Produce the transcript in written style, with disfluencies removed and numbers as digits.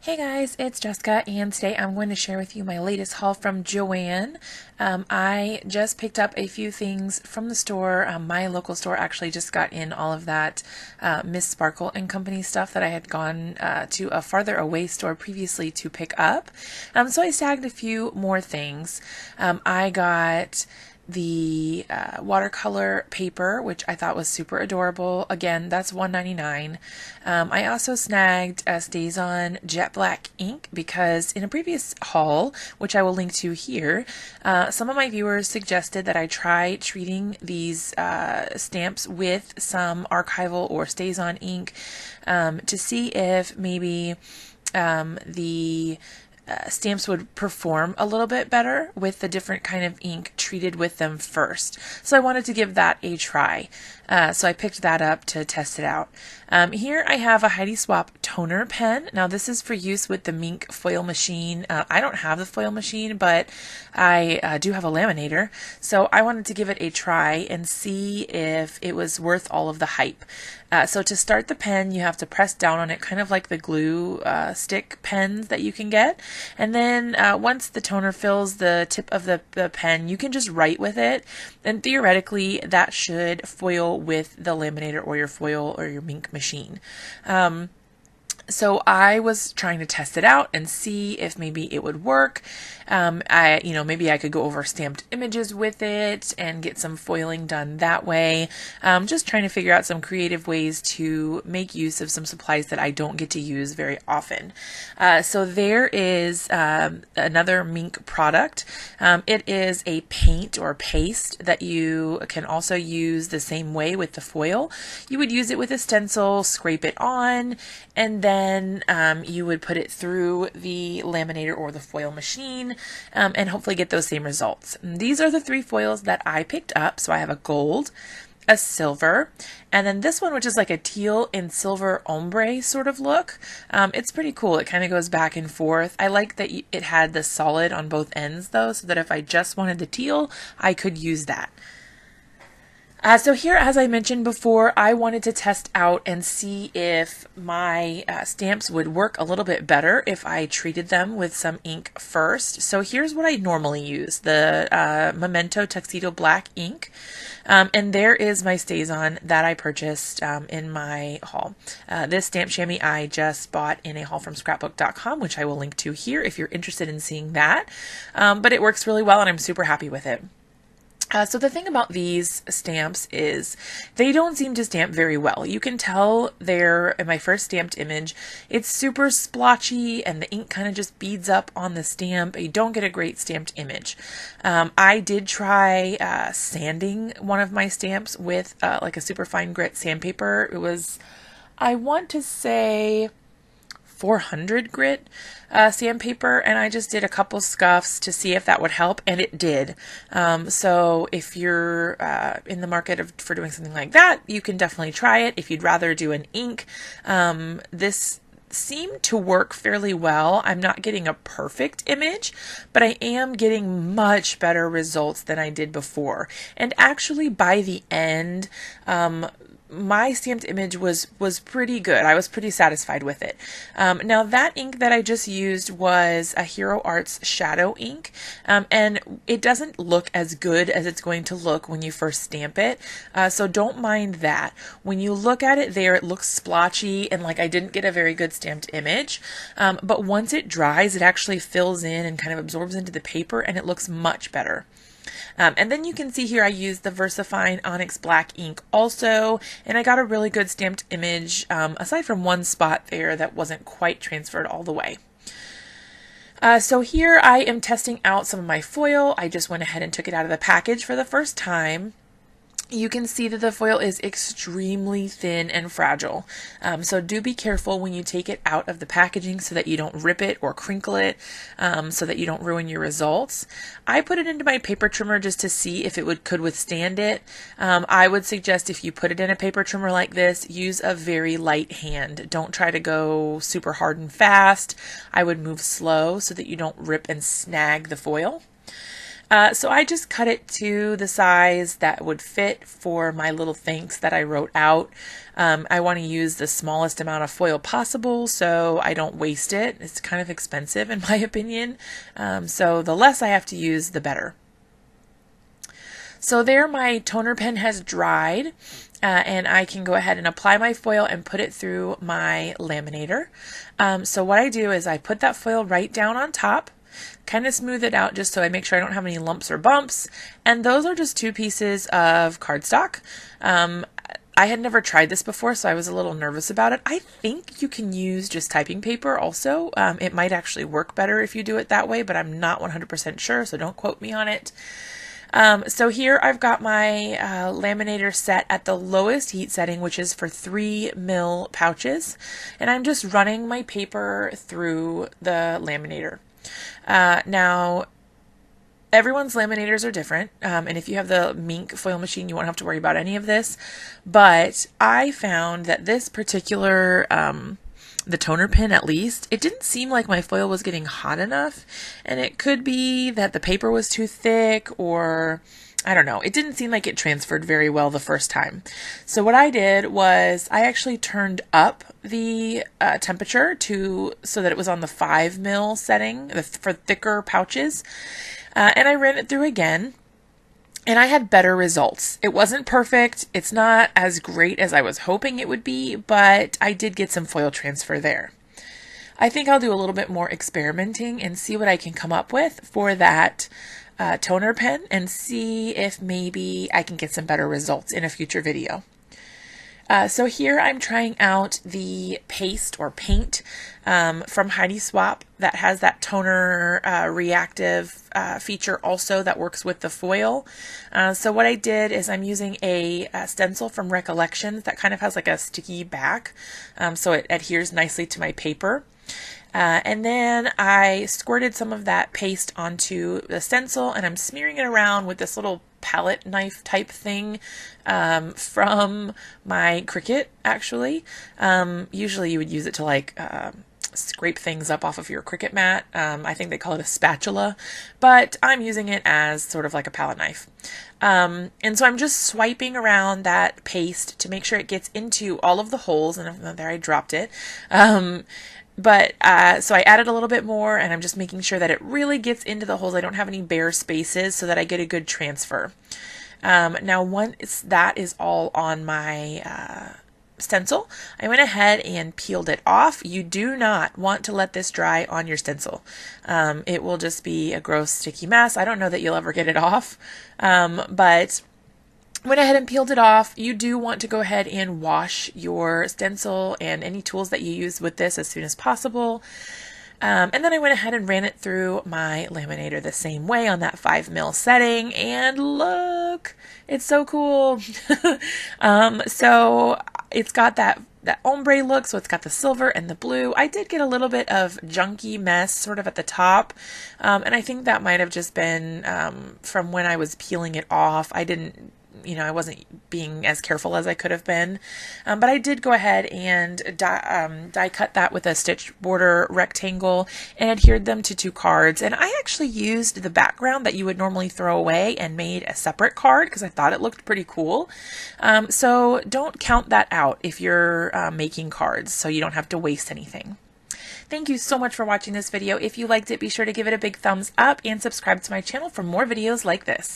Hey guys, it's Jessica, and today I'm going to share with you my latest haul from Joann. I just picked up a few things from the store. My local store actually just got in all of that Miss Sparkle and Company stuff that I had gone to a farther away store previously to pick up. So I snagged a few more things. I got the watercolor paper, which I thought was super adorable. Again, that's $1.99. I also snagged StazOn Jet Black ink because in a previous haul, which I will link to here, some of my viewers suggested that I try treating these stamps with some archival or StazOn ink to see if maybe the stamps would perform a little bit better with the different kind of ink treated with them first. So I wanted to give that a try. So I picked that up to test it out. Here I have a Heidi Swapp toner pen. Now this is for use with the Mink foil machine. I don't have the foil machine, but I do have a laminator. So I wanted to give it a try and see if it was worth all of the hype. So to start the pen, you have to press down on it, kind of like the glue stick pens that you can get. And then once the toner fills the tip of the pen, you can just write with it. And theoretically, that should foil with the laminator or your foil or your Mink machine. So I was trying to test it out and see if maybe it would work. Maybe I could go over stamped images with it and get some foiling done that way. Just trying to figure out some creative ways to make use of some supplies that I don't get to use very often. So there is another Mink product. It is a paint or paste that you can also use the same way with the foil. You would use it with a stencil, scrape it on, and then you would put it through the laminator or the foil machine and hopefully get those same results. And these are the three foils that I picked up. So I have a gold, a silver, and then this one, which is like a teal and silver ombre sort of look. It's pretty cool. It kind of goes back and forth. I like that it had the solid on both ends though, so that if I just wanted the teal, I could use that. So here, as I mentioned before, I wanted to test out and see if my stamps would work a little bit better if I treated them with some ink first. So here's what I normally use, the Memento Tuxedo Black ink. And there is my StazOn that I purchased in my haul. This stamp chamois I just bought in a haul from scrapbook.com, which I will link to here if you're interested in seeing that. But it works really well and I'm super happy with it. So the thing about these stamps is they don't seem to stamp very well. You can tell they're, in my first stamped image, it's super splotchy and the ink kind of just beads up on the stamp. You don't get a great stamped image. I did try sanding one of my stamps with like a super fine grit sandpaper. It was, I want to say, 400 grit sandpaper, and I just did a couple scuffs to see if that would help, and it did. So if you're in the market for doing something like that, you can definitely try it. If you'd rather do an ink, this seemed to work fairly well. I'm not getting a perfect image, but I am getting much better results than I did before. And actually by the end, my stamped image was pretty good. I was pretty satisfied with it. Now that ink that I just used was a Hero Arts shadow ink, and it doesn't look as good as it's going to look when you first stamp it, so don't mind that. When you look at it there, it looks splotchy and like I didn't get a very good stamped image, but once it dries, it actually fills in and kind of absorbs into the paper and it looks much better. And then you can see here I used the VersaFine Onyx Black ink also, and I got a really good stamped image, aside from one spot there that wasn't quite transferred all the way. So here I am testing out some of my foil. I just went ahead and took it out of the package for the first time. You can see that the foil is extremely thin and fragile. So do be careful when you take it out of the packaging so that you don't rip it or crinkle it, so that you don't ruin your results. I put it into my paper trimmer just to see if it could withstand it. I would suggest if you put it in a paper trimmer like this, use a very light hand. Don't try to go super hard and fast. I would move slow so that you don't rip and snag the foil. So I just cut it to the size that would fit for my little thanks that I wrote out. I want to use the smallest amount of foil possible so I don't waste it. It's kind of expensive in my opinion. So the less I have to use, the better. So there my toner pen has dried, and I can go ahead and apply my foil and put it through my laminator. So what I do is I put that foil right down on top, kind of smooth it out just so I make sure I don't have any lumps or bumps, and those are just 2 pieces of cardstock. I had never tried this before, so I was a little nervous about it. I think you can use just typing paper also. It might actually work better if you do it that way, but I'm not 100% sure, so don't quote me on it. So here I've got my laminator set at the lowest heat setting, which is for 3 mil pouches, and I'm just running my paper through the laminator. Now, everyone's laminators are different, and if you have the Mink foil machine, you won't have to worry about any of this, but I found that this particular the toner pen, at least, it didn't seem like my foil was getting hot enough, and it could be that the paper was too thick, or I don't know. It didn't seem like it transferred very well the first time. So what I did was I actually turned up the temperature so that it was on the 5 mil setting for thicker pouches, and I ran it through again. And I had better results. It wasn't perfect. It's not as great as I was hoping it would be, but I did get some foil transfer there. I think I'll do a little bit more experimenting and see what I can come up with for that toner pen and see if maybe I can get some better results in a future video. So here I'm trying out the paste or paint from Heidi Swapp that has that toner reactive feature also that works with the foil. So what I did is I'm using a stencil from Recollections that kind of has like a sticky back, so it adheres nicely to my paper. And then I squirted some of that paste onto the stencil, and I'm smearing it around with this little palette knife type thing from my Cricut, actually. Usually you would use it to like scrape things up off of your Cricut mat. I think they call it a spatula, but I'm using it as sort of like a palette knife. And so I'm just swiping around that paste to make sure it gets into all of the holes, and there I dropped it. So I added a little bit more, and I'm just making sure that it really gets into the holes. I don't have any bare spaces so that I get a good transfer. Now once that is all on my stencil, I went ahead and peeled it off. You do not want to let this dry on your stencil. It will just be a gross sticky mess. I don't know that you'll ever get it off, but went ahead and peeled it off. You do want to go ahead and wash your stencil and any tools that you use with this as soon as possible. And then I went ahead and ran it through my laminator the same way on that 5 mil setting, and look, it's so cool. So it's got that ombre look, so it's got the silver and the blue. I did get a little bit of junky mess sort of at the top, and I think that might have just been from when I was peeling it off. I wasn't being as careful as I could have been, but I did go ahead and die cut that with a stitch border rectangle and adhered them to 2 cards. And I actually used the background that you would normally throw away and made a separate card because I thought it looked pretty cool. So don't count that out if you're making cards, so you don't have to waste anything. Thank you so much for watching this video. If you liked it, be sure to give it a big thumbs up and subscribe to my channel for more videos like this.